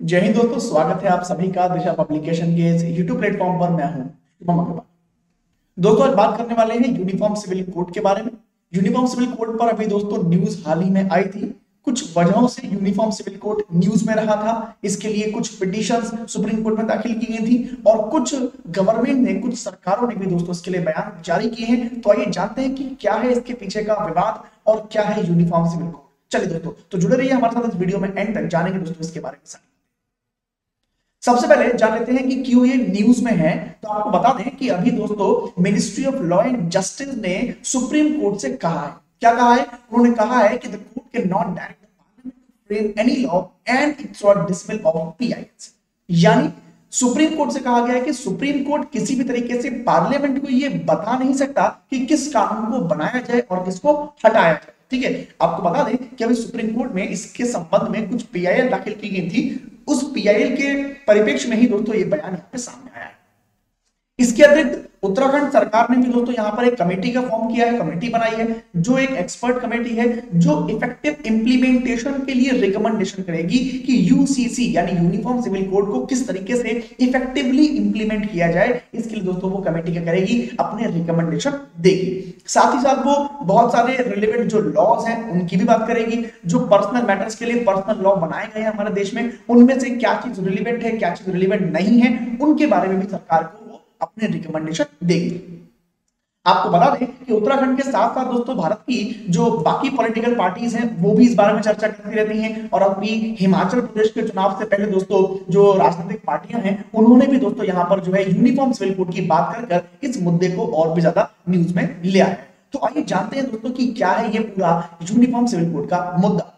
जय हिंद दोस्तों, स्वागत है आप सभी का दिशा पब्लिकेशन के इस यूट्यूब प्लेटफॉर्म पर। मैं हूं शुभम अग्रवाल। दोस्तों आज बात करने वाले हैं यूनिफॉर्म सिविल कोड के बारे में। यूनिफॉर्म सिविल कोड पर अभी दोस्तों न्यूज हाल ही में आई थी। कुछ वजहों से यूनिफॉर्म सिविल कोड न्यूज में रहा था। इसके लिए कुछ पिटीशंस सुप्रीम कोर्ट में दाखिल की गई थी और कुछ गवर्नमेंट ने, कुछ सरकारों ने भी दोस्तों इसके लिए बयान जारी किए हैं। तो आइए जानते हैं कि क्या है इसके पीछे का विवाद और क्या है यूनिफॉर्म सिविल कोड। चलिए दोस्तों, तो जुड़े रहिए हमारे साथ इस वीडियो में, एंड तक जानेंगे दोस्तों इसके बारे में। सबसे पहले जान लेते हैं कि क्यों ये न्यूज में है। तो आपको बता दें कि अभी दोस्तों ministry of law and justice ने सुप्रीम कोर्ट से कहा है, क्या कहा है? उन्होंने कहा है कि the court can not direct the parliament to frame any law and it's dismissal of PILs. यानी सुप्रीम कोर्ट से कहा गया है कि सुप्रीम कोर्ट किसी भी तरीके से पार्लियामेंट को ये बता नहीं सकता कि किस कानून को बनाया जाए और किसको हटाया जाए। ठीक है, आपको बता दें कि अभी सुप्रीम कोर्ट में इसके संबंध में कुछ पीआईएल दाखिल की गई थी। उस पीआईएल के परिप्रेक्ष्य में ही दोस्तों ये बयान यहाँ पे सामने आया है। इसके अतिरिक्त उत्तराखंड सरकार ने भी दोस्तों यहाँ पर एक कमेटी का फॉर्म किया है, कमेटी बनाई है, जो एक एक्सपर्ट कमेटी है जो इफेक्टिव इंप्लीमेंटेशन के लिए रिकमेंडेशन करेगी कि यूसीसी यानी यूनिफॉर्म सिविल कोड को किस तरीके से इफेक्टिवली इंप्लीमेंट किया जाए। इसके लिए दोस्तों वो कमेटी क्या करेगी? अपने रिकमेंडेशन देगी। साथ ही साथ वो बहुत सारे रिलेवेंट जो लॉज हैं उनकी भी बात करेगी। जो पर्सनल मैटर्स के लिए पर्सनल लॉ बनाए गए हैं हमारे देश में, उनमें से क्या चीज रिलेवेंट है, क्या चीज रिलेवेंट नहीं है, उनके बारे में भी सरकार को अपने रिकमेंडेशन देगी। आपको बता दें कि उत्तराखंड के साथ साथ दोस्तों भारत की जो बाकी पॉलिटिकल पार्टीज हैं वो भी इस बारे में चर्चा करती रहती हैं। और अभी हिमाचल प्रदेश के चुनाव से पहले दोस्तों जो राजनीतिक पार्टियां हैं उन्होंने भी दोस्तों यहां पर जो है यूनिफॉर्म सिविल कोड की बात कर इस मुद्दे को और भी ज्यादा न्यूज में ले आया है। तो आइए जानते हैं दोस्तों कि क्या है ये पूरा यूनिफॉर्म सिविल कोड का मुद्दा।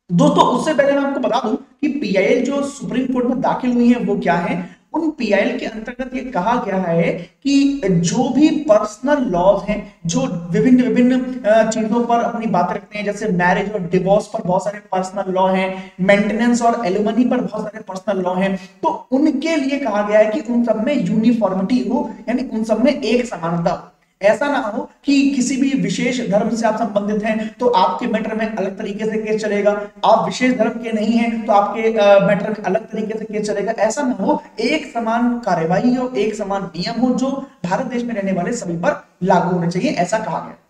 दोस्तों उससे पहले मैं आपको बता दूं कि पीआईएल जो सुप्रीम कोर्ट में दाखिल हुई है वो क्या है। उन पीआईएल के अंतर्गत ये कहा गया है कि जो भी पर्सनल लॉज हैं जो विभिन्न विभिन्न चीजों पर अपनी बातें रखते हैं, जैसे मैरिज और डिवोर्स पर बहुत सारे पर्सनल लॉ हैं, मेंटेनेंस और एलुमनी पर बहुत सारे पर्सनल लॉ हैं, तो उनके लिए कहा गया है कि उन सब में यूनिफॉर्मिटी हो, यानी उन सब में एक समानता हो। ऐसा ना हो कि किसी भी विशेष धर्म से आप संबंधित हैं तो आपके मैटर में अलग तरीके से केस चलेगा, आप विशेष धर्म के नहीं हैं तो आपके मैटर में अलग तरीके से केस चलेगा। ऐसा ना हो, एक समान कार्यवाही हो, एक समान नियम हो जो भारत देश में रहने वाले सभी पर लागू होने चाहिए, ऐसा कहा गया।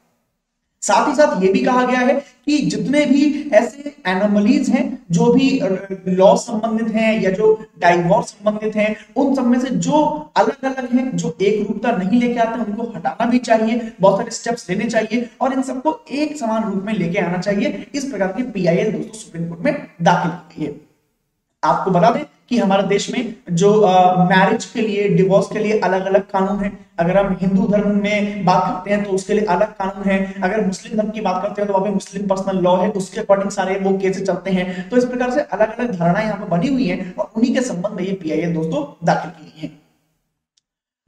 साथ ही साथ ये भी कहा गया है कि जितने भी ऐसे एनोमलीज हैं जो भी लॉ संबंधित हैं या जो डाइवोर्स संबंधित हैं, उन सब में से जो अलग अलग हैं, जो एक रूपता नहीं लेके आते, उनको हटाना भी चाहिए, बहुत सारे स्टेप्स लेने चाहिए और इन सबको एक समान रूप में लेके आना चाहिए। इस प्रकार की पीआईएल दोस्तों सुप्रीम कोर्ट में दाखिल की गई है। आपको बता दें कि हमारे देश में जो मैरिज के लिए, डिवोर्स के लिए अलग अलग कानून है। अगर हम हिंदू धर्म में बात करते हैं तो उसके लिए अलग कानून है। अगर मुस्लिम धर्म की बात करते हैं तो वहां पे मुस्लिम पर्सनल लॉ है, उसके अकॉर्डिंग सारे वो केसेस चलते हैं। तो इस प्रकार से अलग अलग धारणाएं यहाँ पर बनी हुई हैं और उन्हीं के संबंध में ये पीआईएल दोस्तों दाखिल की गई है।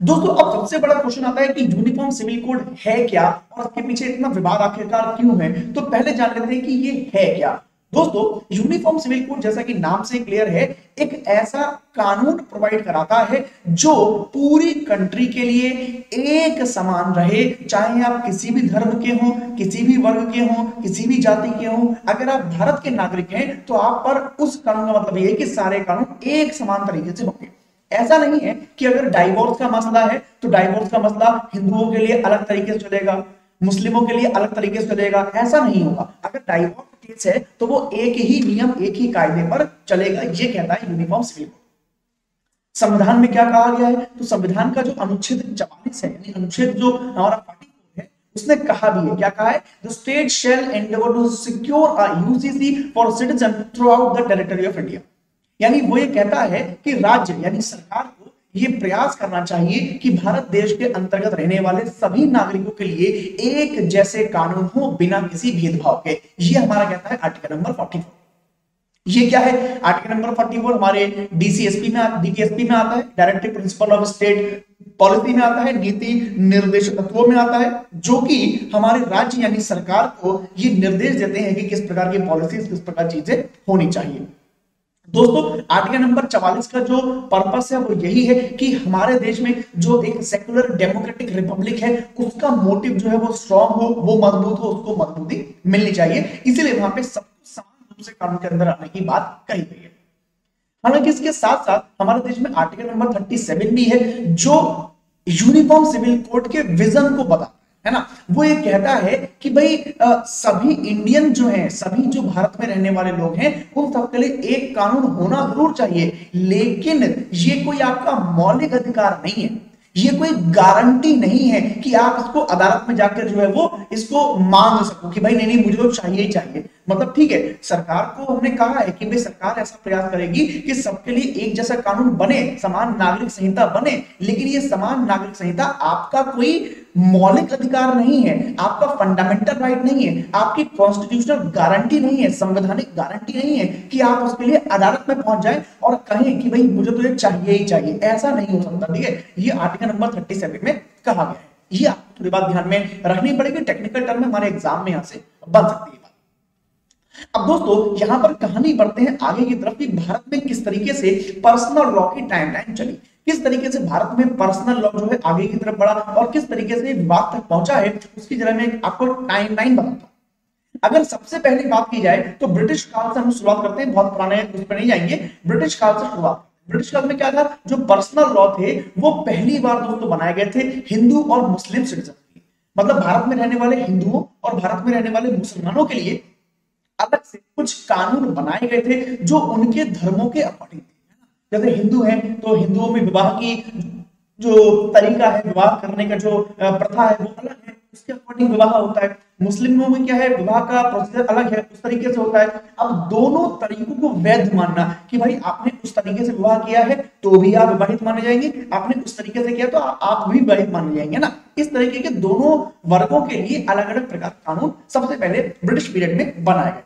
दोस्तों अब सबसे बड़ा क्वेश्चन आता है कि यूनिफॉर्म सिविल कोड है क्या और इसके पीछे इतना विवाद आखिरकार क्यों है। तो पहले जान लेते हैं कि ये है क्या। दोस्तों यूनिफॉर्म सिविल कोड जैसा कि नाम से क्लियर है, एक ऐसा कानून प्रोवाइड कराता है जो पूरी कंट्री के लिए एक समान रहे, चाहे आप किसी भी धर्म के हो, किसी भी वर्ग के हो, किसी भी जाति के हो। अगर आप भारत के नागरिक हैं तो आप पर उस कानून का मतलब यह है कि सारे कानून एक समान तरीके से होंगे। ऐसा नहीं है कि अगर डाइवोर्स का मसला है तो डाइवोर्स का मसला हिंदुओं के लिए अलग तरीके से चलेगा, मुस्लिमों के लिए अलग तरीके से चलेगा, ऐसा नहीं होगा। अगर डाइवोर्स केस है तो वो एक ही नियम, एक ही कायदे पर चलेगा, ये कहता है यूनिफॉर्म सिविल कोड। संविधान में क्या कहा गया है? तो संविधान का जो अनुच्छेद 44 है, यानी अनुच्छेद जो हमारा पार्टी है, उसने कहा भी है, क्या कहा है? The state shall endeavour to secure a UCC for citizen throughout the territory of India. यानी वो ये कहता है कि राज्य यानी सरकार को ये प्रयास करना चाहिए कि भारत देश के अंतर्गत रहने वाले सभी नागरिकों के लिए एक जैसे कानून हो बिना किसी भेदभाव के। ये हमारा कहता है आर्टिकल नंबर 44। ये क्या है? आर्टिकल नंबर 44 हमारे डीसीएसपी में, डीटीएसपी में आता है, directive principle of state policy में आता है, नीति निर्देश तत्वों में आता है, जो कि हमारे राज्य यानी सरकार को ये निर्देश देते हैं कि किस प्रकार की पॉलिसीज, किस प्रकार चीजें होनी चाहिए। दोस्तों आर्टिकल नंबर 44 का जो पर्पस है वो यही है कि हमारे देश में जो एक सेकुलर डेमोक्रेटिक रिपब्लिक है उसका मोटिव जो है वो स्ट्रांग हो, वो मजबूत हो, उसको मजबूती मिलनी चाहिए। इसीलिए वहां पे सबको समान रूप से कानून के अंदर आने की बात कही गई है। हालांकि इसके साथ साथ हमारे देश में आर्टिकल नंबर 37 भी है जो यूनिफॉर्म सिविल कोड के विजन को बताता है ना। वो ये कहता है कि भाई सभी इंडियन जो हैं, सभी जो भारत में रहने वाले लोग हैं, उन सबके लिए एक कानून होना जरूर चाहिए, लेकिन ये कोई आपका मौलिक अधिकार नहीं है, ये कोई गारंटी नहीं है कि आप इसको अदालत में जाकर जो है वो इसको मांग सको कि भाई नहीं नहीं मुझे तो चाहिए ही चाहिए। मतलब ठीक है, सरकार को हमने कहा है कि भाई सरकार ऐसा प्रयास करेगी कि सबके लिए एक जैसा कानून बने, समान नागरिक संहिता बने, लेकिन ये समान नागरिक संहिता आपका कोई मौलिक अधिकार नहीं है, आपका फंडामेंटल राइट नहीं है, आपकी कॉन्स्टिट्यूशनल गारंटी नहीं है, संवैधानिक गारंटी नहीं है कि आप उसके लिए अदालत में पहुंच जाएं और कहें कि भाई मुझे तो ये चाहिए ही चाहिए। ऐसा नहीं हो सकता, ठीक है। ये आर्टिकल नंबर 37 में कहा गया है। ये आपको थोड़ी बात ध्यान में रखनी पड़ेगी, टेक्निकल टर्म में हमारे एग्जाम में यहां से बन सकती है। अब दोस्तों यहां पर कहानी बढ़ते हैं आगे की तरफ कि भारत में किस तरीके से पर्सनल लॉ की टाइमलाइन चली, किस तरीके से भारत में पर्सनल लॉ जो है आगे की तरफ बढ़ा और किस तरीके से विवाद तक पहुंचा है, उसकी जरा मैं आपको टाइमलाइन बताता हूं। अगर सबसे पहली बात की जाए तो ब्रिटिश काल से हम शुरुआत करते हैं, बहुत पुराने उस पर नहीं जाएंगे, ब्रिटिश काल से शुरुआत। ब्रिटिश काल में क्या था, जो पर्सनल लॉ थे वो पहली बार दोस्तों बनाए गए थे हिंदू और मुस्लिम सिटीजन के लिए। मतलब भारत में रहने वाले हिंदुओं और भारत में रहने वाले मुसलमानों के लिए अलग से कुछ कानून बनाए गए थे जो उनके धर्मों के अकॉर्डिंग थे। जैसे हिंदू हैं तो हिंदुओं में विवाह की जो तरीका है, विवाह करने का जो प्रथा है वो अलग है, उसके अकॉर्डिंग विवाह होता है। मुस्लिमों में क्या है, विवाह का प्रोसीजर अलग है, उस तरीके से होता है। अब दोनों तरीकों को वैध मानना कि भाई आपने उस तरीके से विवाह किया है तो भी आप विवाहित माने जाएंगे, आपने उस तरीके से किया तो आप भी विवाहित माने जाएंगे ना। इस तरीके के दोनों वर्गों के लिए अलग अलग प्रकार का कानून सबसे पहले ब्रिटिश पीरियड में बनाए गए।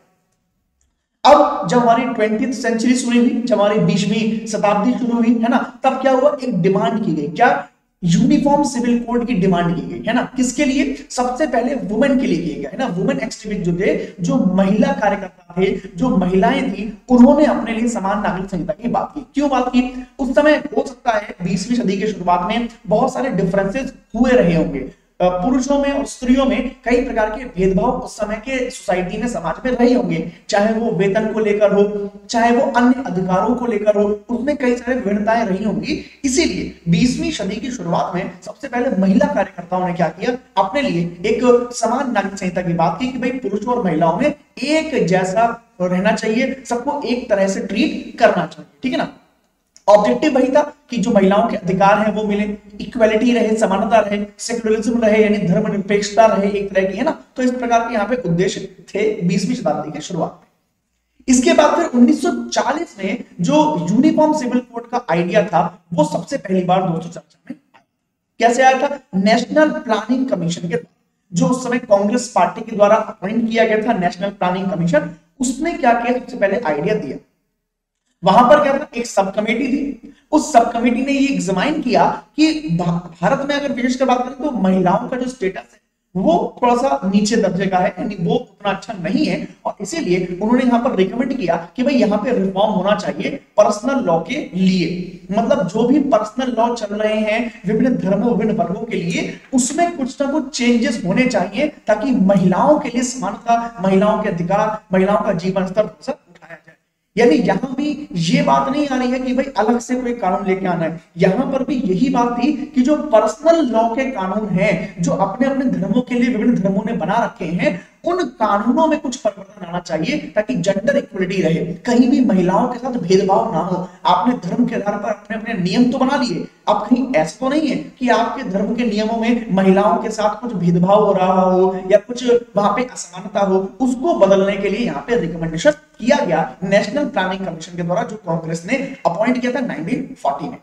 अब जब हमारी 20th सेंचुरी शुरू हुई, जब हमारी 20वीं शताब्दी शुरू हुई है ना, तब क्या हुआ, एक डिमांड की गई, क्या, यूनिफॉर्म सिविल कोड की डिमांड की गई है ना। किसके लिए, सबसे पहले वुमेन के लिए किया गया है ना। वुमेन एक्टिविस्ट जो थे, जो महिला कार्यकर्ता थे, जो महिलाएं थी, उन्होंने अपने लिए समान नागरिक संहिता की बात की। क्यों बात की, उस समय हो सकता है 20वीं सदी के शुरुआत में बहुत सारे डिफरेंसेस हुए रहे होंगे, पुरुषों में और स्त्रियों में कई प्रकार के भेदभाव उस समय के सोसाइटी में, समाज में रहे होंगे, चाहे वो वेतन को लेकर हो, चाहे वो अन्य अधिकारों को लेकर हो, उसमें कई सारे विभिन्नताएं रही होंगी। इसीलिए 20वीं सदी की शुरुआत में सबसे पहले महिला कार्यकर्ताओं ने क्या किया, अपने लिए एक समान नागरिक संहिता की बात की कि भाई पुरुषों और महिलाओं में एक जैसा रहना चाहिए, सबको एक तरह से ट्रीट करना चाहिए, ठीक है ना। ऑब्जेक्टिव वही था कि जो महिलाओं के अधिकार हैं वो मिले, इक्वालिटी रहे, समानता रहे, सेक्युलरिज्म रहे, यानी धर्मनिरपेक्षता रहे एक तरह की, है ना। तो इस प्रकार के यहाँ पे उद्देश्य थे 20वीं शताब्दी के शुरुआत में। इसके बाद फिर 1940 में जो यूनिफॉर्म सिविल कोड का आइडिया था वो सबसे पहली बार दोस्तों चर्चा में आया। कैसे आया था, नेशनल प्लानिंग कमीशन के द्वारा, जो उस समय कांग्रेस पार्टी के द्वारा अपॉइंट किया गया था नेशनल प्लानिंग कमीशन। उसने क्या किया, सबसे पहले आइडिया दिया। वहां पर क्या था, एक सब कमेटी थी, उस सब कमेटी ने ये एग्जामाइन किया कि भारत में अगर विशेषकर बात करें तो महिलाओं का जो स्टेटस है वो थोड़ा सा नीचे दर्जे का है, यानी वो उतना अच्छा नहीं है, और इसीलिए उन्होंने यहाँ पर रिकमेंड किया कि भाई यहाँ पे रिफॉर्म होना चाहिए पर्सनल लॉ के लिए। मतलब जो भी पर्सनल लॉ चल रहे हैं विभिन्न धर्मों, विभिन्न वर्गों के लिए, उसमें कुछ ना कुछ चेंजेस होने चाहिए ताकि महिलाओं के लिए समानता, महिलाओं के अधिकार, महिलाओं का जीवन स्तर उठाया जाए। यानी यहां भी ये बात नहीं आ रही है कि भाई अलग से कोई कानून लेके आना है, यहां पर भी यही बात थी कि जो पर्सनल लॉ के कानून हैं, जो अपने अपने धर्मों के लिए विभिन्न धर्मों ने बना रखे हैं, उन कानूनों में कुछ परिवर्तन आना चाहिए ताकि जेंडर इक्वलिटी रहे, कहीं भी महिलाओं के साथ भेदभाव ना हो। आपने धर्म के आधार पर अपने अपने नियम तो बना लिए, अब कहीं ऐसा तो नहीं है कि आपके धर्म के नियमों में महिलाओं के साथ कुछ भेदभाव हो रहा हो या कुछ वहां पे असमानता हो। उसको बदलने के लिए यहाँ पे रिकमेंडेशन किया गया नेशनल प्लानिंग कमीशन के द्वारा, जो कांग्रेस ने अपॉइंट किया था 1940 में।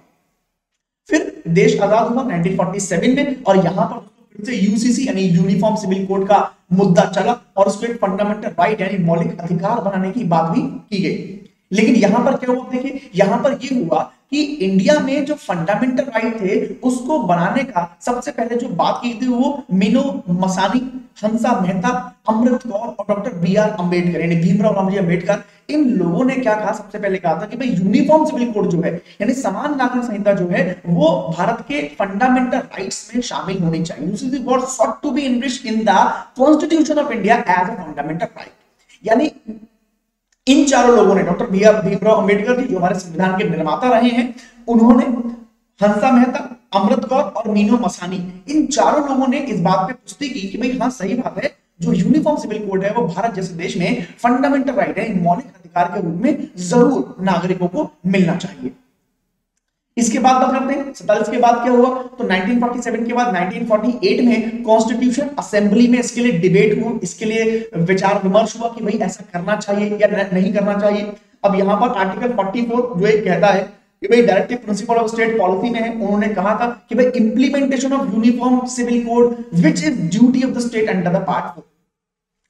फिर देश आजाद हुआ 1947 में, और यहां पर यूसीसी यानी यूनिफॉर्म सिविल कोड का मुद्दा चला और उसको एक फंडामेंटल राइट यानी मौलिक अधिकार बनाने की बात भी की गई। लेकिन यहां पर क्या हुआ, देखिए यहां पर यह हुआ कि इंडिया में जो फंडामेंटल राइट थे उसको बनाने का सबसे पहले जो बात की थी वो मीनो मसानी, हंसा मेहता, अमृत कौर और डॉक्टर बी.आर. अंबेडकर यानी भीमराव रामजी अंबेडकर, इन लोगों ने क्या कहा, सबसे पहले कहा था कि भाई यूनिफॉर्म सिविल कोड जो है यानी समान नागरिक संहिता जो है वो भारत के फंडामेंटल राइट्स में शामिल होनी चाहिए। UCC was sought to be enriched in the Constitution of India as a fundamental right। यानी इन चारों लोगों ने, डॉक्टर भीमराव अंबेडकर जी जो हमारे संविधान के निर्माता रहे हैं, उन्होंने, हंसा मेहता, अमृत कौर और मीनो मसानी, इन चारों लोगों ने इस बात पे पुष्टि की कि भाई हाँ सही बात है, जो यूनिफॉर्म सिविल कोड है वो भारत जैसे देश में फंडामेंटल राइट है, मौलिक अधिकार के रूप में जरूर नागरिकों को मिलना चाहिए। इसके बाद बात करते हैं 47 के बाद क्या हुआ, तो 1947 के बाद 1948 में कॉन्स्टिट्यूशन असेंबली में इसके लिए डिबेट हुआ, इसके लिए विचार विमर्श हुआ कि भाई ऐसा करना चाहिए या नहीं करना चाहिए। अब यहां पर आर्टिकल 44 जो एक कहता है कि भाई directive principle of state policy में है, उन्होंने कहा था कि भाई implementation of uniform civil code which is duty of the state under the part 4,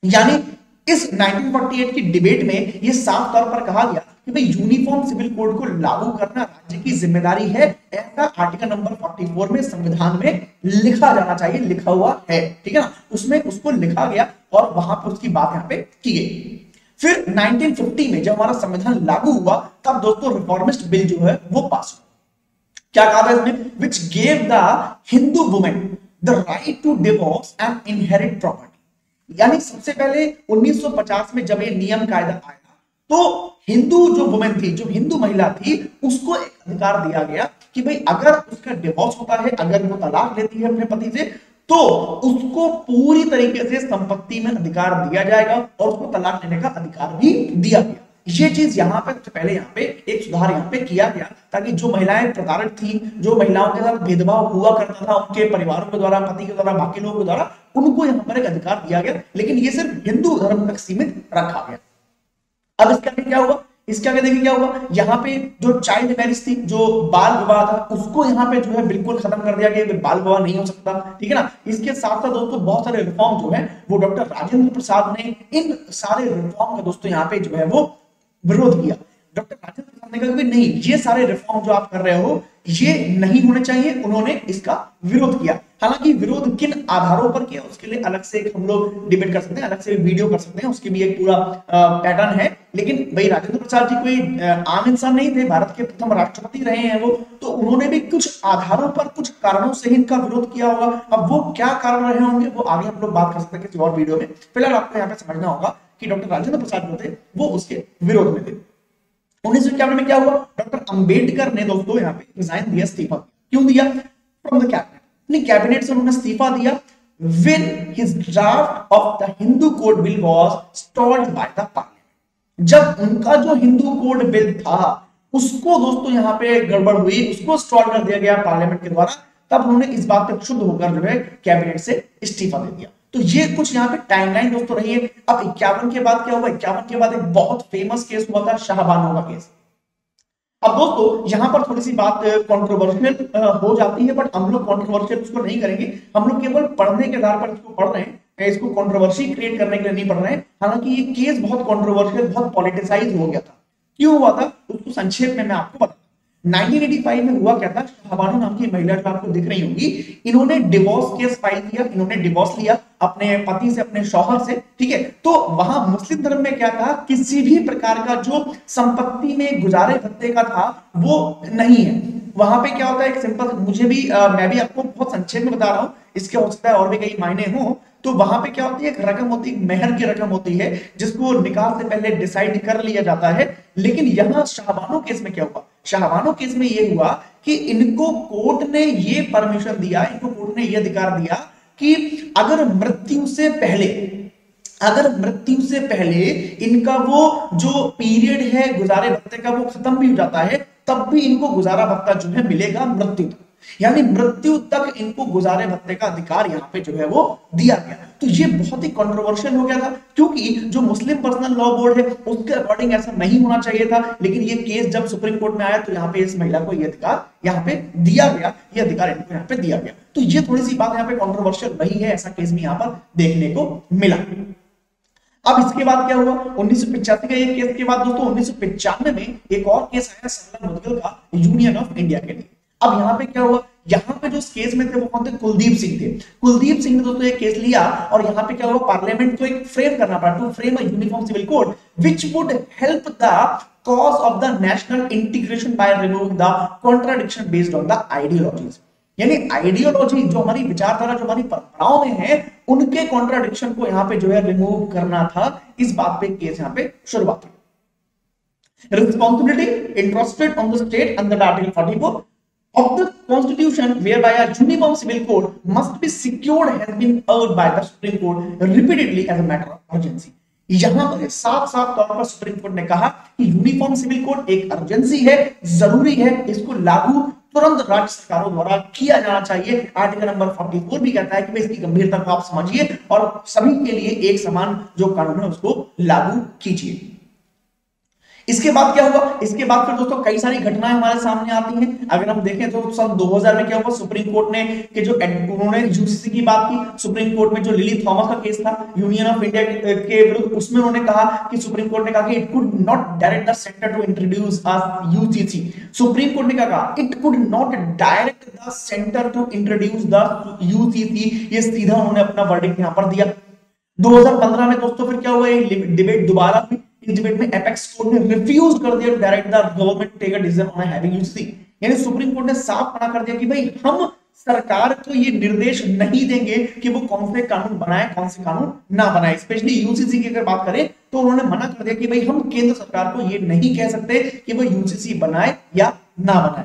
यानी इस 1948 की डिबेट में यह साफ तौर पर कहा गया कि भाई यूनिफॉर्म सिविल कोड को लागू करना राज्य की जिम्मेदारी है, ऐसा आर्टिकल नंबर 44 में संविधान में लिखा जाना चाहिए, लिखा हुआ है, ठीक है ना, उसमें उसको लिखा गया और वहां पर उसकी बात यहां पे की गई। फिर 1950 में जब हमारा संविधान लागू हुआ तब दोस्तों रिफॉर्मिस्ट बिल जो है वो पास हुआ। क्या कहा था इसमें, which gave the Hindu women the right to divorce and inherit property, यानी सबसे पहले 1950 में जब ये नियम कायदा आया तो हिंदू जो वुमेन थी, जो हिंदू महिला थी, उसको एक अधिकार दिया गया कि भाई अगर उसका डिवोर्स होता है, अगर वो तलाक लेती है अपने पति से, तो उसको पूरी तरीके से संपत्ति में अधिकार दिया जाएगा और उसको तलाक लेने का अधिकार भी दिया गया। ये चीज यहां पे सबसे पहले यहाँ पे एक सुधार यहाँ पे किया गया ताकि जो महिलाएं प्रताड़ित थी, जो महिलाओं के साथ भेदभाव हुआ करता था उनके परिवारों के द्वारा, पति के द्वारा, बाकी लोगों के द्वारा, उनको यहाँ पर एक अधिकार दिया गया, लेकिन ये सिर्फ हिंदू धर्म तक सीमित रखा गया। अब इसके आगे क्या हुआ, इसके आगे देखिए क्या हुआ, यहाँ पे जो चाइल्ड मैरिज थी, जो बाल विवाह था, उसको यहाँ पे जो है बिल्कुल खत्म कर दिया गया, बाल विवाह नहीं हो सकता, ठीक है ना। इसके साथ साथ दोस्तों बहुत सारे रिफॉर्म जो है वो डॉक्टर राजेंद्र प्रसाद ने इन सारे रिफॉर्म का दोस्तों यहाँ पे जो है वो विरोध किया। डॉक्टर राजेंद्र प्रसाद ने कहा कि नहीं, ये सारे रिफॉर्म जो आप कर रहे हो ये नहीं होने चाहिए, उन्होंने इसका विरोध किया। हालांकि विरोध किन आधारों पर किया उसके लिए अलग से हम लोग डिबेट कर सकते हैं, अलग से वीडियो कर सकते हैं, उसके भी एक पूरा पैटर्न है। लेकिन भाई राजेंद्र प्रसाद जी कोई आम इंसान नहीं थे, भारत के प्रथम राष्ट्रपति रहे हैं वो, तो उन्होंने भी कुछ आधारों पर, कुछ कारणों से ही इनका विरोध किया होगा। अब वो क्या कारण रहे होंगे वो आगे हम लोग बात कर सकते हैं किसी और वीडियो में। फिलहाल आपको यहाँ पे समझना होगा कि डॉक्टर राजेंद्र प्रसाद जो थे वो उसके विरोध में थे। 1951 में क्या हुआ, डॉक्टर अंबेडकर ने दोस्तों यहाँ पे रिजाइन दिया, इस्तीफा। क्यों दिया, फ्रॉम द कैबिनेट, अपनी कैबिनेट से उन्होंने इस्तीफा दिया when his draft of the Hindu code bill was stalled by the parliament। जब उनका जो हिंदू कोड बिल था उसको दोस्तों यहाँ पे गड़बड़ हुई, उसको स्टॉल कर दिया गया पार्लियामेंट के द्वारा, तब उन्होंने इस बात पर शुद्ध होकर जो है कैबिनेट से इस्तीफा दे दिया। तो ये कुछ यहाँ पे टाइमलाइन दोस्तों रही है। अब 51 के बाद क्या हुआ, 51 के बाद एक बहुत फेमस केस हुआ था, शाहबानो का केस। अब दोस्तों यहाँ पर थोड़ी सी बात कंट्रोवर्शियल हो जाती है, बट हम लोग कंट्रोवर्शियल उसको नहीं करेंगे, हम लोग केवल पढ़ने के आधार पर इसको पढ़ रहे हैं, इसको कंट्रोवर्सी क्रिएट करने के लिए नहीं पढ़ रहे हैं। हालांकि ये केस बहुत कंट्रोवर्शियल, बहुत पॉलिटिसाइज हो गया था। क्यों हुआ था उसको संक्षेप में मैं आपको बता। 1985 में हुआ क्या था, शाहबानो नाम की महिला जो आपको दिख रही होगी, इन्होंने डिवोर्स केस फाइल किया, इन्होंने डिवोर्स लिया अपने पति से, अपने शौहर से, ठीक है। तो वहां मुस्लिम धर्म में क्या था, किसी भी प्रकार का जो संपत्ति में गुजारे भत्ते का था वो नहीं है। वहां पे क्या होता है, एक सिंपल, मुझे भी मैं भी आपको बहुत संक्षेप में बता रहा हूं, इसके हो सकता है और भी कई मायने हो। तो वहां पे क्या होती है, एक रकम होती है, मेहर की रकम होती है, जिसको निकाह से पहले डिसाइड कर लिया जाता है। लेकिन यहां शाहबानो केस में क्या हुआ, शाहबानो केस में ये हुआ कि इनको कोर्ट ने ये परमिशन दिया, इनको कोर्ट ने ये अधिकार दिया कि अगर मृत्यु से पहले इनका वो जो पीरियड है गुजारे भत्ते का वो खत्म भी हो जाता है, तब भी इनको गुजारा भत्ता जो है मिलेगा मृत्यु तक, यानी मृत्यु तक इनको गुजारे भत्ते का अधिकार यहाँ पे जो है वो दिया गया। तो ये बहुत ही कंट्रोवर्शियल हो गया था, क्योंकि जो मुस्लिम पर्सनल लॉ बोर्ड है उसके अकॉर्डिंग ऐसा नहीं होना चाहिए था। लेकिन ये केस जब सुप्रीम कोर्ट में आया तो यहाँ पे इस महिला को ये अधिकार यहाँ पे दिया गया, ये अधिकार इनको यहाँ पे दिया गया। तो ये थोड़ी सी बात यहाँ पे कंट्रोवर्शियल रही है, ऐसा केस भी यहाँ पर देखने को मिला। अब इसके बाद क्या हुआ, 1985 का ये केस के बाद दोस्तों 1995 में एक और केस आया सरला मुदगल का, यूनियन ऑफ इंडिया के लिए। अब यहाँ पे क्या हुआ, यहाँ पे जो केस में थे वो कौन थे, कुलदीप सिंह थे। कुलदीप सिंह ने दोस्तों एक केस लिया और यहाँ पे क्या हुआ, पार्लियामेंट को एक फ्रेम करना पड़ा, to frame a uniform civil code which would help the cause of the national integration by removing the contradiction based on the ideologies. यानी आइडियोलॉजी जो हमारी विचारधारा, जो हमारी परंपराओं में है, उनके कॉन्ट्राडिक्शन को यहाँ पे जो है रिमूव करना था। इस बात पे केस यहाँ पे शुरुआत हुई। responsibility entrusted on the state under the Article 44 of the Constitution, whereby a uniform civil code must be secured, has been urged by the Supreme Court repeatedly as a matter of urgency. यहां पर साफ साफ तौर पर supreme Court ने कहा कि uniform civil code एक अर्जेंसी है, जरूरी है, इसको लागू तुरंत राज्य सरकारों द्वारा किया जाना चाहिए। आर्टिकल नंबर 44 भी कहता है कि इसकी गंभीरता को आप समझिए और सभी के लिए एक समान जो कानून है उसको लागू कीजिए। इसके बाद क्या हुआ? इसके बाद फिर दोस्तों कई सारी घटनाएं हमारे सामने आती हैं। अगर हम देखें तो सन 2000 में क्या हुआ, सुप्रीम कोर्ट ने कि जो उन्होंने यूसीसी की बात की, सुप्रीम कोर्ट में जो लिली थॉमस का केस था यूनियन ऑफ इंडिया के विरुद्ध, उसमें उन्होंने कहा कि सुप्रीम कोर्ट ने कहा कि it could not direct the centre to introduce a UCC. Supreme Court ने क्या कहा? It could not direct the centre to introduce the UCC. ये सीधा उन्होंने अपना वर्डिक्ट यहां पर दिया। 2015 में दोस्तों फिर क्या हुआ, डिबेट दोबारा हुई। इस डिबेट में एपेक्स कोर्ट ने रिफ्यूज कर दिया direct the government take a decision on having UCC. यानी सुप्रीम कोर्ट ने साफ मना कर दिया कि भाई हम सरकार को ये निर्देश नहीं देंगे कि वो कौन से कानून बनाए, कौन से कानून ना बनाए। स्पेशली यूसीसी की अगर बात करें तो उन्होंने मना कर दिया कि भाई हम केंद्र सरकार को ये नहीं कह सकते कि वो यूसीसी बनाए या ना बनाए।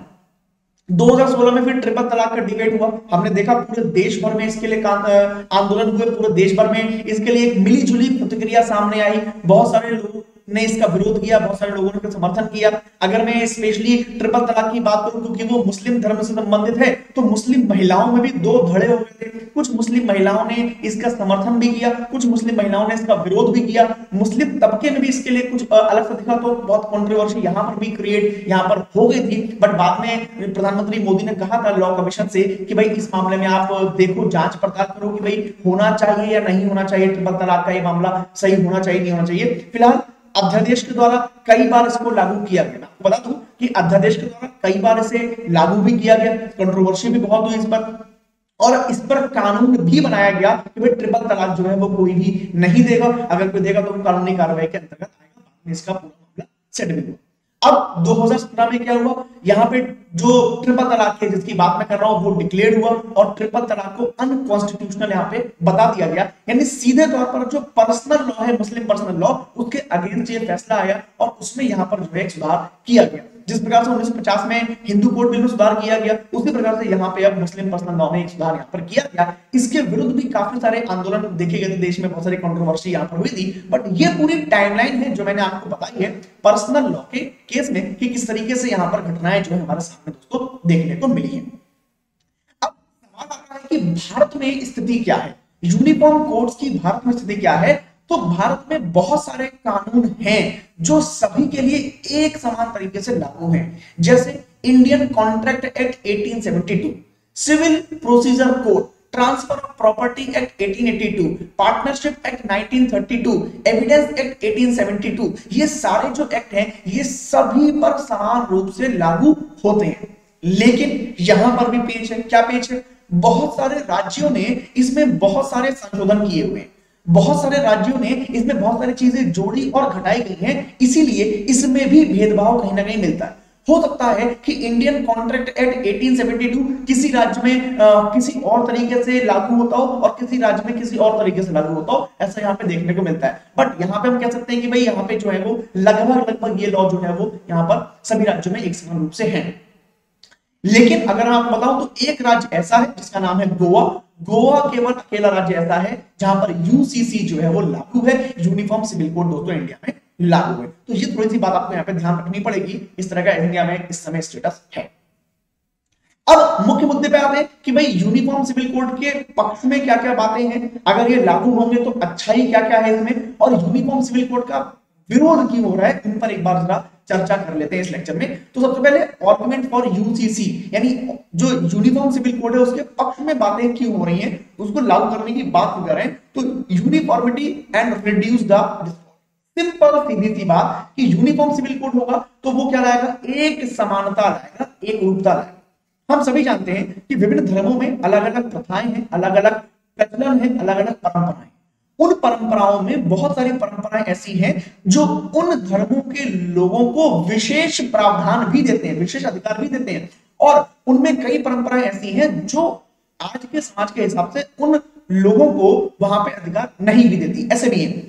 2016 में फिर ट्रिपल तलाक का डिबेट हुआ। हमने देखा पूरे देश भर में इसके लिए आंदोलन हुए, पूरे देश भर में इसके लिए एक मिलीजुली प्रतिक्रिया सामने आई। बहुत सारे लोग ने इसका विरोध किया, बहुत सारे लोगों ने समर्थन किया। अगर मैं स्पेशली ट्रिपल तलाक की बात करूं क्योंकि वो मुस्लिम धर्म से संबंधित है, तो मुस्लिम महिलाओं में भी दो धड़े हो गए थे। कुछ मुस्लिम महिलाओं ने इसका समर्थन भी किया, कुछ मुस्लिम महिलाओं ने इसका विरोध भी किया। मुस्लिम तबके में भी इसके लिए कुछ अलग सा दिखा, तो बहुत कंट्रोवर्सी यहां पर भी क्रिएट यहां पर हो गई थी। बट बाद में प्रधानमंत्री मोदी ने कहा था लॉ कमीशन से कि भाई इस मामले में आप देखो, जांच पड़ताल करो कि भाई होना चाहिए या नहीं होना चाहिए, ट्रिपल तलाक का ये मामला सही होना चाहिए नहीं होना चाहिए। फिलहाल अध्यादेश के द्वारा कई बार इसको लागू किया गया। आपको बता दूं कि अध्यादेश के द्वारा कई बार इसे लागू भी किया गया, कंट्रोवर्सी भी बहुत हुई इस पर, और इस पर कानून भी बनाया गया कि भाई ट्रिपल तलाक जो है वो कोई भी नहीं देगा, अगर कोई देगा तो कानूनी कार्रवाई के अंतर्गत आएगा। बाद में इसका पूरा मामला सेट भी हुआ। अब 2017 में क्या हुआ, यहाँ पे जो ट्रिपल तलाक है जिसकी बात मैं कर रहा हूं वो डिक्लेयर हुआ और ट्रिपल तलाक को अनकॉन्स्टिट्यूशनल यहाँ पे बता दिया गया। यानी सीधे तौर पर जो पर्सनल लॉ है, मुस्लिम पर्सनल लॉ, उसके अगेंस्ट ये फैसला आया और उसमें यहाँ पर जो है सुधार किया गया। जिस प्रकार से 1950 में हिंदू कोड बिल में सुधार किया गया, उसी प्रकार से यहाँ पे अब मुस्लिम पर्सनल लॉ में एक सुधार यहाँ पर किया गया। इसके विरुद्ध भी काफी सारे आंदोलन देखे गए थे, देश में बहुत सारी कंट्रोवर्सी यहाँ पर हुई थी। बट ये पूरी टाइमलाइन है जो मैंने आपको बताई है पर्सनल लॉ के केस में कि किस तरीके से यहाँ पर घटनाएं जो है हमारे सामने दोस्तों देखने को मिली है। अब सवाल आता है कि भारत में स्थिति क्या है, यूनिफॉर्म कोड्स की भारत में स्थिति क्या है। तो भारत में बहुत सारे कानून हैं जो सभी के लिए एक समान तरीके से लागू हैं, जैसे Indian Contract Act 1872, Civil Procedure Code, Transfer of Property Act 1882, Partnership Act 1932, Evidence Act 1872। ये सारे जो एक्ट हैं ये सभी पर समान रूप से लागू होते हैं। लेकिन यहां पर भी पेच है। क्या पेच है? बहुत सारे राज्यों ने इसमें बहुत सारे संशोधन किए हुए हैं, बहुत सारे राज्यों ने इसमें बहुत सारी चीजें जोड़ी और घटाई गई हैं, इसीलिए इसमें भी भेदभाव कहीं ना कहीं मिलता है। हो सकता है कि इंडियन कॉन्ट्रैक्ट एक्ट 1872 किसी राज्य में किसी और तरीके से लागू होता हो और किसी राज्य में किसी और तरीके से लागू होता हो, ऐसा यहाँ पे देखने को मिलता है। बट यहाँ पे हम कह सकते हैं कि भाई यहाँ पे जो है वो लगभग ये लॉ जो है वो यहाँ पर सभी राज्यों में एक समान रूप से है। लेकिन अगर मैं आपको बताऊं तो एक राज्य ऐसा है जिसका नाम है गोवा। गोवा केवल अकेला राज्य ऐसा है जहां पर यूसीसी जो है वो लागू है, यूनिफॉर्म सिविल कोड दोस्तों इंडिया में लागू है। तो ये थोड़ी सी बात आपको यहाँ पे ध्यान रखनी पड़ेगी, इस तरह का इंडिया में इस समय स्टेटस है। अब मुख्य मुद्दे पे आते हैं कि भाई यूनिफॉर्म सिविल कोड के पक्ष में क्या क्या बातें हैं, अगर ये लागू होंगे तो अच्छाई क्या क्या है इसमें, और यूनिफॉर्म सिविल कोड का विरोध क्यों हो रहा है, उन पर एक बार जरा चर्चा कर लेते हैं इस लेक्चर में। तो सबसे पहले आर्गुमेंट फॉर यूसीसी, यानी जो यूनिफॉर्म सिविल कोड है उसके पक्ष में बातें क्यों हो रही हैं, उसको लागू करने की बात कर रहे हैं। तो uniformity and reduce the, simple सीधी सी बात कि यूनिफॉर्म सिविल कोड होगा तो वो क्या लाएगा, एक समानता लाएगा, एक रूपता लाएगा। हम सभी जानते हैं कि विभिन्न धर्मों में अलग अलग प्रथाएं हैं, अलग अलग प्रचलन है, अलग अलग परंपराएं। उन परंपराओं में बहुत सारी परंपराएं ऐसी हैं जो उन धर्मों के लोगों को विशेष प्रावधान भी देते हैं, विशेष अधिकार भी देते हैं, और उनमें कई परंपराएं ऐसी हैं जो आज के समाज के हिसाब से उन लोगों को वहां पे अधिकार नहीं भी देती, ऐसे भी है।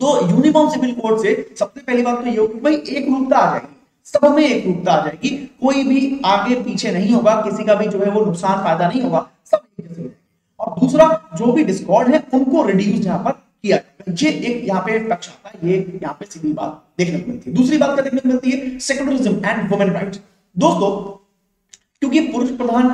तो यूनिफॉर्म सिविल कोड से सबसे पहली बात तो ये होगी भाई एक रूपता आ जाएगी, सब में एक रूपता आ जाएगी, कोई भी आगे पीछे नहीं होगा, किसी का भी जो है वो नुकसान फायदा नहीं होगा, सब एक जैसे हो जाएंगे। और दूसरा जो भी डिस्कॉर्ड है उनको रिड्यूस यहाँ पर किया जाएगा। ये एक यहाँ पे पक्ष आता है, ये यहाँ पे सीधी बात देखने को मिलती है। दूसरी बात क्या देखने को मिलती है, सेकुलरिज्म एंड वुमेन राइट्स। दोस्तों क्योंकि पुरुष प्रधान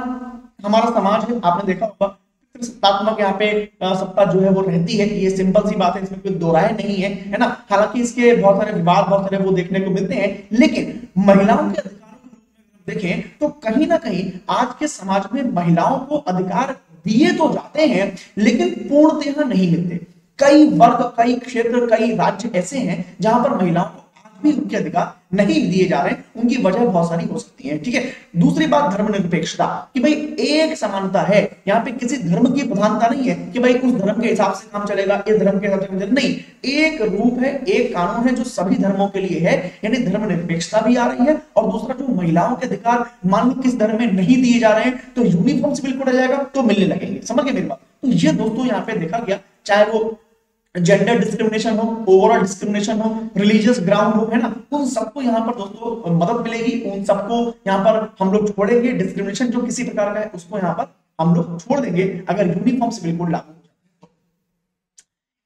हमारा समाज है, आपने देखा होगा सत्तात्मक यहाँ पे सत्ता जो है वो रहती है, ये सिंपल सी बात है, इसमें कोई दो राय नहीं है ना। हालांकि इसके बहुत सारे विवाद बहुत सारे वो देखने को मिलते हैं, लेकिन महिलाओं के अधिकारों के रूप में देखें तो कहीं ना कहीं आज के समाज में महिलाओं को अधिकार दिए तो जाते हैं लेकिन पूर्णतः नहीं मिलते। कई वर्ग, कई क्षेत्र, कई राज्य ऐसे हैं जहां पर महिलाओं को आज भी उनके अधिकार नहीं दिए जा रहे हैं। उनकी वजह बहुत सारी हो सकती है, ठीक है। दूसरी बात धर्मनिरपेक्षता, कि भाई एक समानता है, यहाँ पे किसी धर्म की प्रधानता नहीं है कि भाई उस धर्म के हिसाब से काम चलेगा, इस धर्म के हिसाब से काम चलेगा, नहीं, एक रूप है, एक कानून है जो सभी धर्मों के लिए है, यानी धर्मनिरपेक्षता भी आ रही है। और दूसरा जो महिलाओं के अधिकार मान लो किस धर्म में नहीं दिए जा रहे हैं तो यूनिफॉर्म सिविल कोड आ जाएगा तो मिलने लगेंगे, समझ गए मेरी बात। तो ये दोस्तों यहाँ पे देखा गया, चाहे वो जेंडर डिस्क्रिमिनेशन हो, ओवरऑल डिस्क्रिमिनेशन हो, रिलीजियस ग्राउंड हो, है ना, उन सबको यहाँ पर दोस्तों मदद मिलेगी, उन सबको यहाँ पर हम लोग छोड़ेंगे। डिस्क्रिमिनेशन जो किसी प्रकार का है उसको यहाँ पर हम लोग छोड़ देंगे अगर यूनिफॉर्म सिविल कोड लागू हो जाए तो।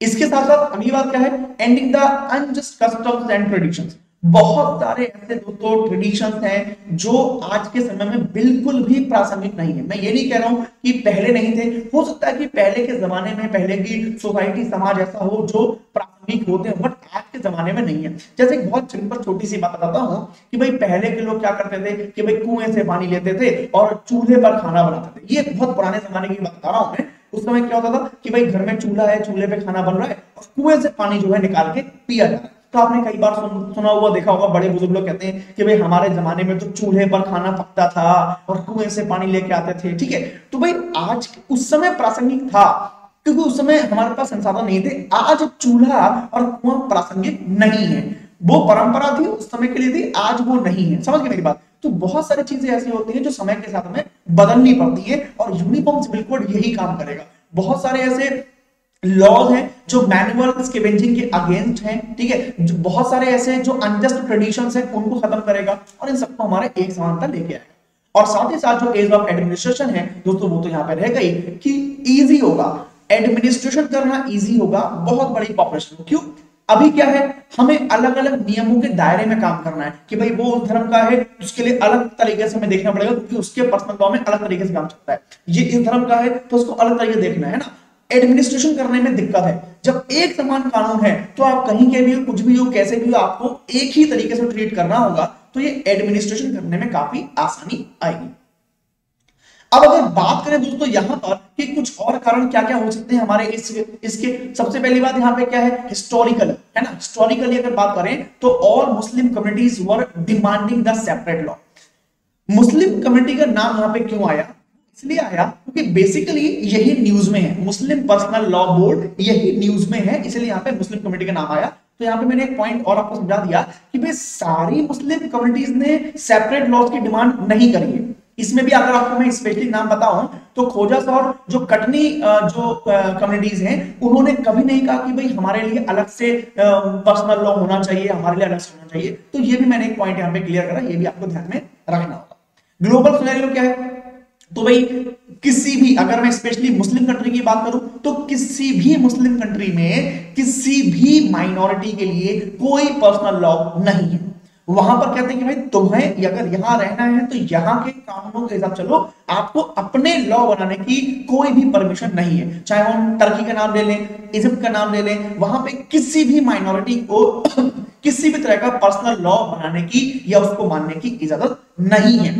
इसके साथ साथ अगली बात क्या है, ending the unjust customs and traditions. बहुत सारे ऐसे दोस्तों ट्रेडिशंस हैं जो आज के समय में बिल्कुल भी प्रासंगिक नहीं है। मैं ये नहीं कह रहा हूं कि पहले नहीं थे, हो सकता है कि पहले के जमाने में, पहले की सोसाइटी समाज ऐसा हो जो प्रासंगिक होते हैं, बट आज के जमाने में नहीं है। जैसे एक बहुत सिंपल छोटी सी बात बताता हूं कि भाई पहले के लोग क्या करते थे कि भाई कुएं से पानी लेते थे और चूल्हे पर खाना बनाते थे। ये बहुत पुराने जमाने की बात बता रहा हूं मैं। उस समय क्या होता था कि भाई घर में चूल्हा है, चूल्हे पे खाना बन रहा है और कुएं से पानी जो है निकाल के पिया जा रहा है। तो आपने कई बार सुना हुआ, देखा होगा, बड़े बुजुर्ग लोग कहते हैं कि भाई हमारे जमाने में तो चूल्हे पर खाना पकता था और कुएं से पानी लेके आते थे, ठीक है। तो भाई आज उस समय प्रासंगिक था क्योंकि उस समय हमारे पास संसाधन नहीं थे। आज चूल्हा और कुआं प्रासंगिक नहीं है, वो परंपरा थी, उस समय के लिए थी, आज वो नहीं है, समझ गए मेरी बात। तो बहुत सारी चीजें ऐसी होती हैं जो समय के साथ में बदलनी पड़ती है और यूनिफॉर्म सिविल कोड यही काम करेगा। बहुत सारे ऐसे लॉज हैं जो मैनुअल स्कैवेंजिंग के अगेंस्ट हैं, ठीक है। जो बहुत सारे ऐसे जो अनजस्ट ट्रेडिशंस हैं उनको खत्म करेगा और इन सबको हमारे एक समानता लेके आएगा। और साथ ही साथ जो एज ऑफ एडमिनिस्ट्रेशन है दोस्तों वो तो यहाँ पे रह गई कि इजी होगा, एडमिनिस्ट्रेशन करना इजी होगा बहुत बड़ी पॉपुलेशन। क्यों? अभी क्या है, हमें अलग अलग नियमों के दायरे में काम करना है कि भाई वो उस धर्म का है, उसके लिए अलग तरीके से हमें देखना पड़ेगा क्योंकि उसके पर्सनल लॉ में अलग तरीके से काम चलता है। ये इस धर्म का है तो उसको अलग तरीके देखना है ना। एडमिनिस्ट्रेशन करने में दिक्कत है। जब एक समान कानून है तो आप कहीं के भी हो, कुछ भी हो, कैसे भी हो, आपको एक ही तरीके से ट्रीट करना होगा, तो ये एडमिनिस्ट्रेशन करने में काफी आसानी आएगी। अब अगर बात करें दोस्तों यहां पर कि कुछ और कारण क्या क्या हो सकते हैं हमारे इसके सबसे पहली बात यहां पे क्या है, हिस्टोरिकल, है ना। हिस्टोरिकली अगर बात करें तो all Muslim communities were demanding the separate law. Muslim community का नाम यहां पे क्यों आया? इसलिए आया क्योंकि बेसिकली यही न्यूज में है, मुस्लिम पर्सनल लॉ बोर्ड यही न्यूज में है, इसलिए यहाँ पे मुस्लिम कम्युनिटी का नाम आया। तो यहाँ पे मैंने एक पॉइंट और आपको समझा दिया कि भाई सारी मुस्लिम कम्युनिटीज ने सेपरेट लॉज की डिमांड नहीं करी है। इसमें भी अगर आपको मैं स्पेशली नाम बताऊं तो खोजा और जो कटनी जो कम्युनिटीज हैं उन्होंने कभी नहीं कहा कि भाई हमारे लिए अलग से पर्सनल लॉ होना चाहिए, हमारे लिए अलग से होना चाहिए। तो ये भी मैंने एक पॉइंट यहाँ पे क्लियर करा, ये भी आपको ध्यान में रखना होगा। ग्लोबल सिनेरियो क्या है, तो भाई किसी भी, अगर मैं स्पेशली मुस्लिम कंट्री की बात करूं तो किसी भी मुस्लिम कंट्री में किसी भी माइनॉरिटी के लिए कोई पर्सनल लॉ नहीं है। वहां पर कहते हैं कि भाई तुम्हें अगर यहां रहना है तो यहां के कानूनों के हिसाब चलो, आपको अपने लॉ बनाने की कोई भी परमिशन नहीं है। चाहे हम टर्की का नाम ले लें, इजिप्ट का नाम ले लें, वहां पे किसी भी माइनॉरिटी को किसी भी तरह का पर्सनल लॉ बनाने की या उसको मानने की इजाजत नहीं है।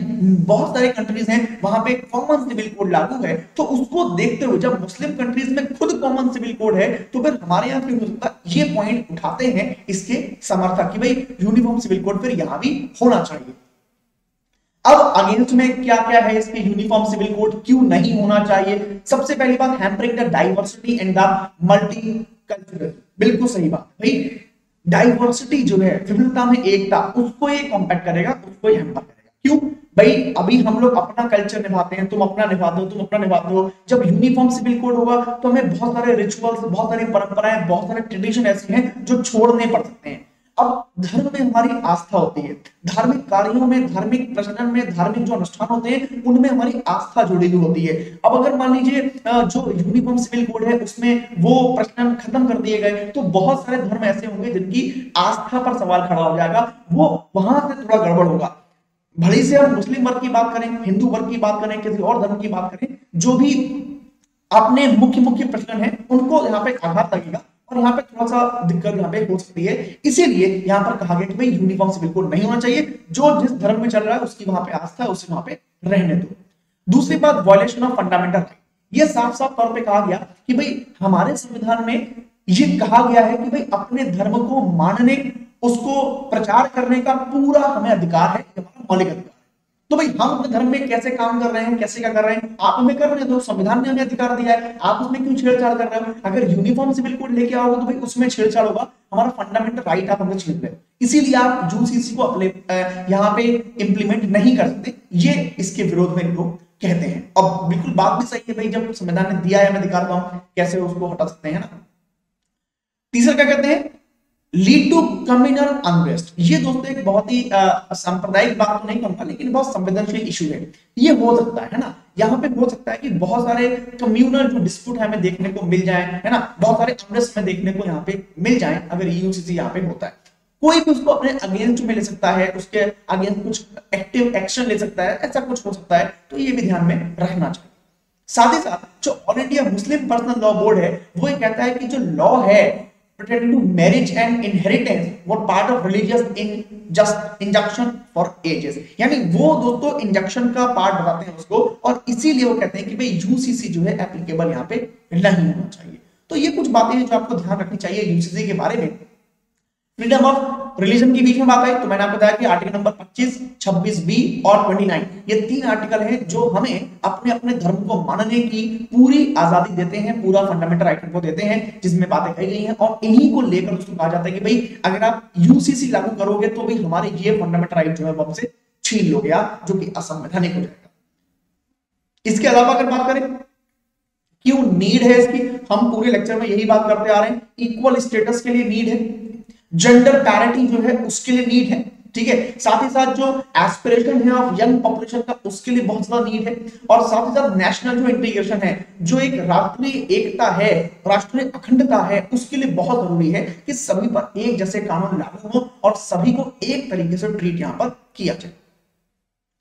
बहुत सारे कंट्रीज हैं वहां पे कॉमन सिविल कोड लागू है, तो उसको देखते हुए जब मुस्लिम कंट्रीज में खुद कॉमन सिविल कोड है तो फिर हमारे यहाँ क्यों हो सकता, ये पॉइंट उठाते हैं इसके समर्थक कि भाई यूनिफॉर्म सिविल कोड फिर यहां भी होना चाहिए। अब अगेंस्ट में क्या क्या है इसके, यूनिफॉर्म सिविल कोड क्यों नहीं होना चाहिए? सबसे पहली बात, hampering the diversity and the multicultural. बिल्कुल सही बात भाई, डाइवर्सिटी जो है, विविधता में एकता, उसको ये कॉम्पैक्ट करेगा, उसको ये हैम्पर करेगा। क्यों? भाई अभी हम लोग अपना कल्चर निभाते हैं, तुम अपना निभाते हो, तुम अपना निभाते हो। जब यूनिफॉर्म सिविल कोड होगा तो हमें बहुत सारे रिचुअल्स, बहुत सारी परंपराएं, बहुत सारे ट्रेडिशन ऐसे हैं जो छोड़ने पड़ सकते हैं। अब धर्म में हमारी आस्था होती है, धार्मिक कार्यों में, धार्मिक प्रचलन में, धार्मिक जो अनुष्ठान होते हैं उनमें हमारी आस्था जुड़ी हुई होती है। अब अगर मान लीजिए जो यूनिफॉर्म सिविल कोड है उसमें वो प्रचलन खत्म कर दिए गए तो बहुत सारे धर्म ऐसे होंगे जिनकी आस्था पर सवाल खड़ा हो जाएगा, वो वहां से थोड़ा गड़बड़ होगा। भले से हम मुस्लिम वर्ग की बात करें, हिंदू वर्ग की बात करें, किसी और धर्म की बात करें, जो भी अपने मुख्य मुख्य प्रचलन है उनको यहाँ पे आघात लगेगा और यहाँ पे थोड़ा सा दिक्कत यहाँ पे हो सकती है। इसीलिए यहाँ पर कहा गया कि भाई यूनिफॉर्म सिविल कोड नहीं होना चाहिए, जो जिस धर्म में चल रहा है उसकी वहां पे आस्था है उसे वहां पे रहने दो। दूसरी बात, वायलेशन ऑफ फंडामेंटल राइट। ये साफ साफ तौर पे कहा गया कि भाई हमारे संविधान में ये कहा गया है कि भाई अपने धर्म को मानने, उसको प्रचार करने का पूरा हमें अधिकार है, हमारा मौलिक अधिकार है। तो भाई हम अपने धर्म में कैसे काम कर रहे हैं, कैसे क्या कर रहे हैं, आप हमें करने दो, संविधान ने हमें अधिकार दिया है, आप उसमें क्यों छेड़छाड़ कर रहे हो? अगर यूनिफॉर्म सिविल कोड लेके आओगे तो भाई उसमें छेड़छाड़ होगा, हमारा फंडामेंटल राइट आप हमें छीन रहे हो, इसीलिए आप यूसीसी को अपने यहाँ पे इंप्लीमेंट नहीं कर सकते। ये इसके विरोध में लोग कहते हैं। अब बिल्कुल बात भी सही है भाई, जब संविधान ने दिया है हमें अधिकार तो हम कैसे उसको हटा सकते हैं ना। तीसरा क्या कहते हैं, लीड टू कम्युनल अनरेस्ट। ये दोस्तों एक बहुत ही सांप्रदायिक बात तो नहीं कहूंगा लेकिन बहुत संवेदनशील इशू है। ये हो सकता है ना, यहाँ पे हो सकता है कि बहुत सारे कम्युनल जो डिस्प्यूट हमें देखने को मिल जाए, है ना, बहुत सारे अनरेस्ट में देखने को यहाँ पे मिल जाए अगर यूसीसी यहाँ पे होता है। कोई भी उसको अपने अगेंस्ट में ले सकता है, उसके अगेंस्ट कुछ एक्टिव एक्शन ले सकता है, ऐसा कुछ हो सकता है, तो ये भी ध्यान में रखना चाहिए। साथ ही साथ जो all India Muslim personal law board है वो ये कहता है कि जो लॉ है pertaining to marriage and inheritance were part of religious injunction for ages, यानी वो दोस्तों इंजक्शन का पार्ट बताते हैं उसको, और इसीलिए वो कहते हैं कि भाई यूसीसी जो है एप्लीकेबल यहाँ पे नहीं होना चाहिए। तो ये कुछ बातें हैं जो आपको ध्यान रखनी चाहिए यूसीसी के बारे में। फ्रीडम ऑफ रिलीजन के बीच में बात आई तो मैंने आपको बताया कि आर्टिकल नंबर 25, 26B और 29 ये 3 आर्टिकल हैं जो हमें अपने अपने धर्म को मानने की पूरी आजादी देते हैं, पूरा फंडामेंटल राइट को देते हैं, जिसमें बातें कही गई हैं। और इन्हीं को लेकर दोस्तों कहा जाता है कि भाई अगर आप यूसीसी लागू करोगे तो भाई हमारे ये फंडामेंटल राइट जो है वो हमसे छीन लोगे आप, जो कि असंवैधानिक हो जाएगा। इसके अलावा अगर बात करें क्यों नीड है इसकी, हम पूरे लेक्चर में यही बात करते आ रहे हैं। इक्वल स्टेटस के लिए नीड है, जेंडर पैरिटी जो है उसके लिए नीड है, ठीक है। साथ ही साथ जो एस्पिरेशन है ऑफ यंग पॉपुलेशन का उसके लिए बहुत ज्यादा नीड है। और साथ ही साथ नेशनल जो इंटीग्रेशन है, जो एक राष्ट्रीय एकता है, राष्ट्रीय अखंडता है, उसके लिए बहुत जरूरी है कि सभी पर एक जैसे कानून लागू हो और सभी को एक तरीके से ट्रीट यहां पर किया जाए।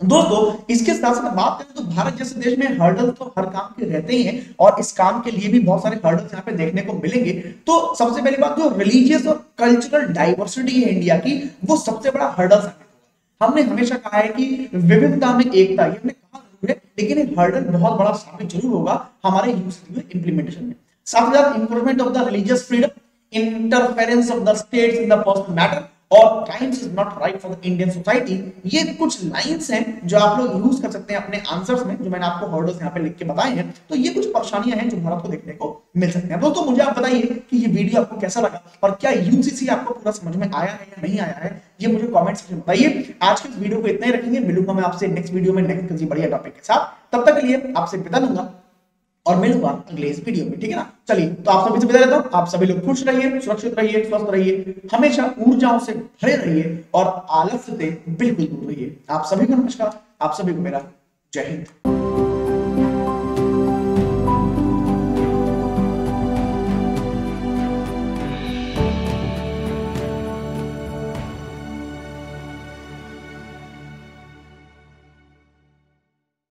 दोस्तों इसके साथ साथ बात करें तो भारत जैसे देश में हर्डल तो हर काम के रहते ही हैं और इस काम के लिए भी बहुत सारे हर्डल्स यहाँ पे देखने को मिलेंगे। तो सबसे पहली बात जो रिलीजियस और कल्चरल डाइवर्सिटी है इंडिया की, वो सबसे बड़ा हर्डल साबित होगा। हमने हमेशा कहा है कि विविधता में एकता, ये हमने कहा जरूर है, लेकिन ये हर्डल बहुत बड़ा साबित जरूर होगा हमारे इंप्लीमेंटेशन में। साथ ही साथ encroachment of the religious freedom, interference of the states in the personal matter और times is not right for the Indian society. ये कुछ लाइंस हैं जो आप लोग यूज कर सकते हैं अपने आंसर्स में, जो मैंने आपको हर्डल्स यहाँ पे लिख के बताए हैं। तो ये कुछ परेशानियां हैं जो भारत को देखने को मिल सकते हैं। दोस्तों मुझे आप बताइए कि ये वीडियो आपको कैसा लगा और क्या यूसीसी आपको पूरा समझ में आया है या नहीं आया है, ये मुझे कमेंट सेक्शन में बताइए। आज के इस वीडियो को इतना ही रखेंगे, मिलूंगा मैं आपसे नेक्स्ट वीडियो में नेक्स्ट किसी बढ़िया टॉपिक के साथ। तब तक के लिए आपसे विदा लूंगा और मिलूंगा अगले इस वीडियो में, ठीक है ना। चलिए तो आप सभी से विदा लेता हूं। आप सभी लोग खुश रहिए, सुरक्षित रहिए, स्वस्थ रहिए, हमेशा ऊर्जाओं से भरे रहिए और आलस्य से बिल्कुल दूर रहिए। आप सभी को नमस्कार, आप सभी को मेरा जय हिंद।